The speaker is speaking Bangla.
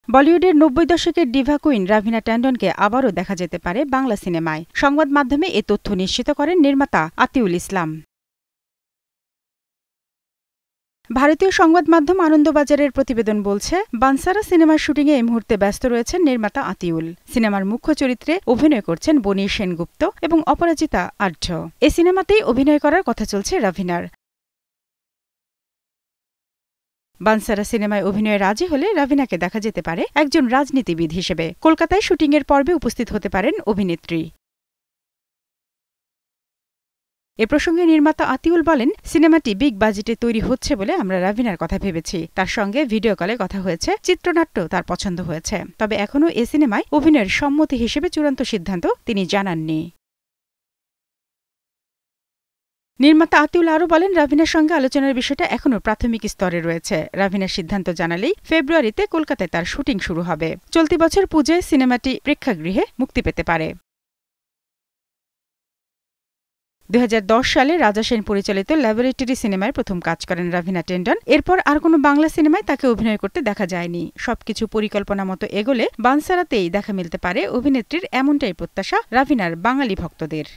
বলিউডের ৯০ দশকের ডিভা কুইন রাভিনা ট্যান্ডনকে আবারও দেখা যেতে পারে বাংলা সিনেমায়। সংবাদ মাধ্যমে এ তথ্য নিশ্চিত করেন নির্মাতা আতিউল ইসলাম। ভারতীয় সংবাদ মাধ্যম আনন্দবাজারের প্রতিবেদন বলছে, বানসারা সিনেমার শুটিংয়ে এই মুহূর্তে ব্যস্ত রয়েছেন নির্মাতা আতিউল। সিনেমার মুখ্য চরিত্রে অভিনয় করছেন বনি সেনগুপ্ত এবং অপরাজিতা আঢ্য। এ সিনেমাতেই অভিনয় করার কথা চলছে রাভিনার। বানসারা সিনেমায় অভিনয়ে রাজি হলে রাভিনাকে দেখা যেতে পারে একজন রাজনীতিবিদ হিসেবে। কলকাতায় শুটিংয়ের পর্বে উপস্থিত হতে পারেন অভিনেত্রী। এ প্রসঙ্গে নির্মাতা আতিউল বলেন, সিনেমাটি বিগ বাজেটে তৈরি হচ্ছে বলে আমরা রাভিনার কথা ভেবেছি। তার সঙ্গে ভিডিও কলে কথা হয়েছে, চিত্রনাট্য তার পছন্দ হয়েছে। তবে এখনও এ সিনেমায় অভিনয়ের সম্মতি হিসেবে চূড়ান্ত সিদ্ধান্ত তিনি জানাননি। নির্মাতা আতিউল আরও বলেন, রাভিনার সঙ্গে আলোচনার বিষয়টা এখনও প্রাথমিক স্তরে রয়েছে। রাভিনার সিদ্ধান্ত জানালেই ফেব্রুয়ারিতে কলকাতায় তার শুটিং শুরু হবে। চলতি বছর পুজোয় সিনেমাটি প্রেক্ষাগৃহে মুক্তি পেতে পারে। ২০১০ সালে রাজা সেন পরিচালিত ল্যাবরেটরি সিনেমায় প্রথম কাজ করেন রাভিনা ট্যান্ডন। এরপর আর কোনো বাংলা সিনেমায় তাকে অভিনয় করতে দেখা যায়নি। সবকিছু পরিকল্পনা মতো এগোলে বানসারাতেই দেখা মিলতে পারে অভিনেত্রীর, এমনটাই প্রত্যাশা রাভিনার বাঙালি ভক্তদের।